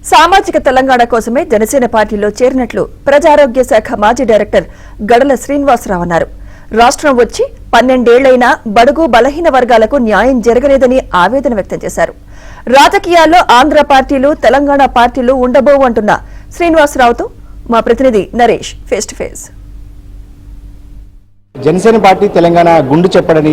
సామాజిక తెలంగాణ కోసమే జనసేన పార్టీలో చేరినట్లు ప్రజారోగ్య శాఖ మాజీ డైరెక్టర్ గడల శ్రీనివాసరావు అన్నారు. రాష్ట్రం వచ్చి 12 ఏళ్లైనా బడుగు బలహీన వర్గాలకు న్యాయం జరగలేదని ఆవేదన వ్యక్తం చేశారు. రాజకీయాల్లో ఆంధ్ర పార్టీలు తెలంగాణ పార్టీలు ఉండబోవు అంటున్న శ్రీనివాసరావుతో మా ప్రతినిధి Naresh face to face. Janasena party Telangana గుండు చెప్పడని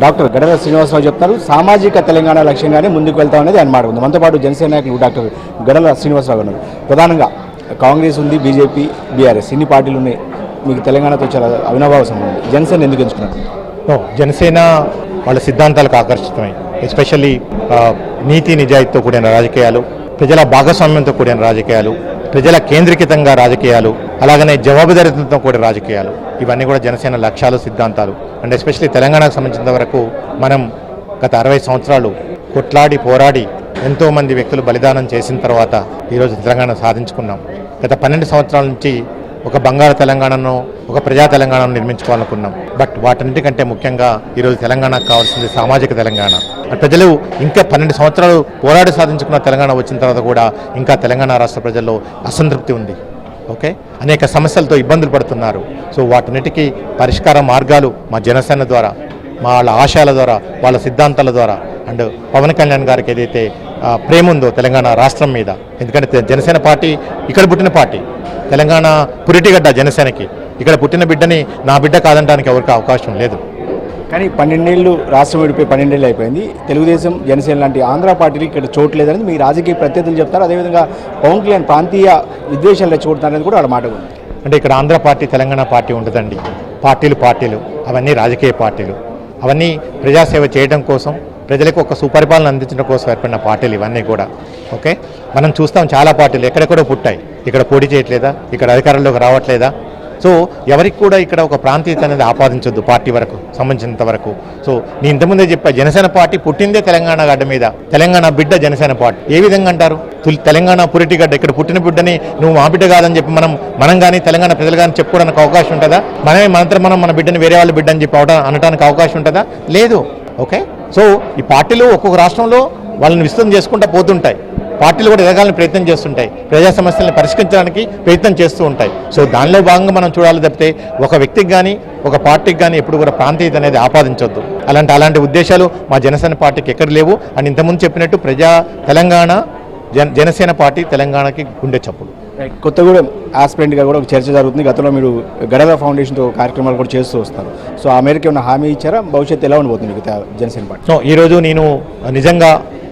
డాక్టర్ గడల శ్రీనివాసరావు చెప్తున్నారు. సామాజిక తెలంగాణ లక్ష్యంగానే ముందుకు వెళ్తామనేది ఆయన మాట ఉంది. మనతో పాటు జనసేన నాయకులు డాక్టర్ గడల శ్రీనివాసరావు ఉన్నారు. ప్రధానంగా కాంగ్రెస్ ఉంది, బీజేపీ, బీఆర్ఎస్ ఇన్ని పార్టీలు ఉన్నాయి. మీకు తెలంగాణతో చాలా అవినాభావ సంబంధం ఉంది. జనసేన ఎందుకు ఎంచుకున్నారు? జనసేన వాళ్ళ సిద్ధాంతాలకు ఆకర్షితమై, ఎస్పెషల్లీ నీతి నిజాయితీతో కూడిన రాజకీయాలు, ప్రజల భాగస్వామ్యంతో కూడిన రాజకీయాలు, ప్రజల కేంద్రీకృతంగా రాజకీయాలు, అలాగనే జవాబుదారీతనంతో కూడిన రాజకీయాలు, ఇవన్నీ కూడా జనసేన లక్ష్యాలు, సిద్ధాంతాలు. అండ్ ఎస్పెషల్లీ తెలంగాణకు సంబంధించిన వరకు మనం గత 60 సంవత్సరాలు కొట్లాడి పోరాడి ఎంతోమంది వ్యక్తులు బలిదానం చేసిన తర్వాత ఈరోజు తెలంగాణ సాధించుకున్నాం. గత 12 సంవత్సరాల నుంచి ఒక బంగారు తెలంగాణను, ఒక ప్రజా తెలంగాణను నిర్మించుకోవాలనుకున్నాం. బట్ వాటన్నిటికంటే ముఖ్యంగా ఈరోజు తెలంగాణకు కావాల్సింది సామాజిక తెలంగాణ. ప్రజలు ఇంకా 12 సంవత్సరాలు పోరాడి సాధించుకున్న తెలంగాణ వచ్చిన తర్వాత కూడా ఇంకా తెలంగాణ రాష్ట్ర ప్రజల్లో అసంతృప్తి ఉంది. ఓకే, అనేక సమస్యలతో ఇబ్బందులు పడుతున్నారు. సో వాటన్నిటికీ పరిష్కార మార్గాలు మా జనసేన ద్వారా, వాళ్ళ ఆశయాల ద్వారా, వాళ్ళ సిద్ధాంతాల ద్వారా, అండ్ పవన్ కళ్యాణ్ గారికి ఏదైతే ప్రేమ ఉందో తెలంగాణ రాష్ట్రం మీద, ఎందుకంటే జనసేన పార్టీ ఇక్కడ పుట్టిన పార్టీ, తెలంగాణ పురిటిగడ్డ జనసేనకి. ఇక్కడ పుట్టిన బిడ్డని నా బిడ్డ కాదంటానికి ఎవరికి అవకాశం లేదు. కానీ 12 ఏళ్ళు రాష్ట్రం విడిపోయి 12 ఏళ్ళు అయిపోయింది. తెలుగుదేశం, జనసేన లాంటి ఆంధ్ర పార్టీలు ఇక్కడ చోటు లేదని మీ రాజకీయ ప్రత్యర్థులు చెప్తారు. అదేవిధంగా పవన్ కళ్యాణ్ ప్రాంతీయ విద్వేషాలు రెచ్చగొడతారనేది కూడా వాళ్ళ మాట ఉంది. అంటే ఇక్కడ ఆంధ్ర పార్టీ, తెలంగాణ పార్టీ ఉంటుందండి. పార్టీలు అవన్నీ రాజకీయ పార్టీలు, అవన్నీ ప్రజాసేవ చేయడం కోసం, ప్రజలకు ఒక సుపరిపాలన అందించడం కోసం ఏర్పడిన పార్టీలు ఇవన్నీ కూడా. ఓకే, మనం చూస్తాం చాలా పార్టీలు ఎక్కడెక్కడో పుట్టాయి, ఇక్కడ పోటీ చేయట్లేదా, ఇక్కడ అధికారంలోకి రావట్లేదా? సో ఎవరికి కూడా ఇక్కడ ఒక ప్రాంతీయత అనేది ఆపాదించొద్దు పార్టీ వరకు సంబంధించినంత వరకు. సో నేను ఇంతకుముందే చెప్పా, జనసేన పార్టీ పుట్టిందే తెలంగాణ గడ్డ మీద, తెలంగాణ బిడ్డ జనసేన పార్టీ. ఏ విధంగా అంటారు? తెలంగాణ పురిటిగడ్డ, ఇక్కడ పుట్టిన బిడ్డని నువ్వు మా బిడ్డ కాదని చెప్పి మనం కానీ తెలంగాణ ప్రజలు కానీ చెప్పుకోవడానికి అవకాశం ఉంటుందా? మనం మన బిడ్డని వేరే వాళ్ళ బిడ్డ అని చెప్పి అనడానికి అవకాశం ఉంటుందా? లేదు. ఓకే, సో ఈ పార్టీలు ఒక్కొక్క రాష్ట్రంలో వాళ్ళని విస్తృతం చేసుకుంటూ పోతుంటాయి. పార్టీలు కూడా ఎదగాలని ప్రయత్నం చేస్తుంటాయి, ప్రజా సమస్యలను పరిష్కరించడానికి ప్రయత్నం చేస్తూ ఉంటాయి. సో దానిలో భాగంగా మనం చూడాలి తప్పితే ఒక వ్యక్తికి కానీ ఒక పార్టీకి కానీ ఎప్పుడు కూడా ప్రాంతీయత అనేది ఆపాదించొద్దు. అలాంటి ఉద్దేశాలు మా జనసేన పార్టీకి ఎక్కడ లేవు. అని ఇంతకుముందు చెప్పినట్టు తెలంగాణ జనసేన పార్టీ తెలంగాణకి గుండె చప్పుడు. కొత్తగూడెం ఆస్పిరెంట్గా కూడా ఒక చర్చ జరుగుతుంది. గతంలో మీరు గడల ఫౌండేషన్తో కార్యక్రమాలు కూడా చేస్తూ వస్తారు. సో ఆ మేరకు ఏమైనా హామీ ఇచ్చారా? భవిష్యత్తు ఎలా ఉండబోతుంది మీకు జనసేన పార్టీ? సో ఈరోజు నేను నిజంగా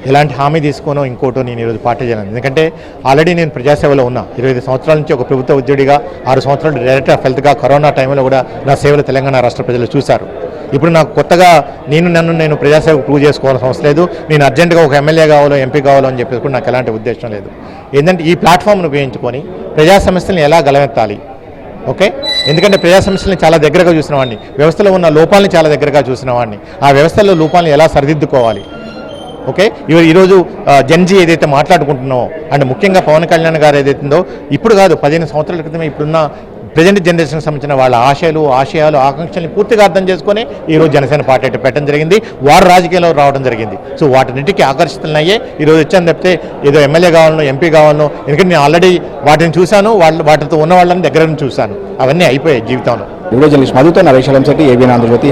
ఎలాంటి హామీ తీసుకోనో ఇంకోటో నేను ఈరోజు పార్టీ చేయను. ఎందుకంటే ఆల్రెడీ నేను ప్రజాసేవలో ఉన్నా. 25 సంవత్సరాల నుంచి ఒక ప్రభుత్వ ఉద్యోగిగా, 6 సంవత్సరాలు డైరెక్టర్ ఆఫ్ హెల్త్గా కరోనా టైంలో కూడా నా సేవలు తెలంగాణ రాష్ట్ర ప్రజలు చూశారు. ఇప్పుడు నాకు కొత్తగా నేను ప్రజాసేవకు ప్రూవ్ చేసుకోవాల్సిన అవసరం లేదు. నేను అర్జెంటుగా ఒక ఎమ్మెల్యే కావాలో, ఎంపీ కావాలో అని చెప్పేసి కూడా నాకు ఎలాంటి ఉద్దేశం లేదు. ఏంటంటే ఈ ప్లాట్ఫామ్ను ఉపయోగించుకొని ప్రజా సమస్యలను ఎలా గలమెత్తాలి. ఓకే, ఎందుకంటే ప్రజా సమస్యలను చాలా దగ్గరగా చూసిన వాడిని, వ్యవస్థలో ఉన్న లోపాలని చాలా దగ్గరగా చూసిన వాడిని, ఆ వ్యవస్థలో లోపాలను ఎలా సరిదిద్దుకోవాలి. ఓకే, ఈరోజు జన్జీ ఏదైతే మాట్లాడుకుంటున్నామో, అండ్ ముఖ్యంగా పవన్ కళ్యాణ్ గారు ఏదైతుందో, ఇప్పుడు కాదు 15 సంవత్సరాల క్రితమే ఇప్పుడున్న ప్రజెంట్ జనరేషన్కి సంబంధించిన వాళ్ళ ఆశయాలు, ఆకాంక్షల్ని పూర్తిగా అర్థం చేసుకొని ఈరోజు జనసేన పార్టీ పెట్టడం జరిగింది. వారు రాజకీయాల్లో రావడం జరిగింది. సో వాటిన్నిటికీ ఆకర్షితులయ్యే ఈరోజు వచ్చాను తప్పితే ఏదో ఎమ్మెల్యే కావాలనో, ఎంపీ కావాలనో. ఎందుకంటే నేను ఆల్రెడీ వాటిని చూశాను, వాటితో ఉన్న వాళ్ళని దగ్గర నుంచి చూశాను. అవన్నీ అయిపోయాయి జీవితంలో. వీడియో జర్నలిస్ట్ మధుతో నరేష్, ఏబీఎన్ ఆంధ్రజ్యోతి.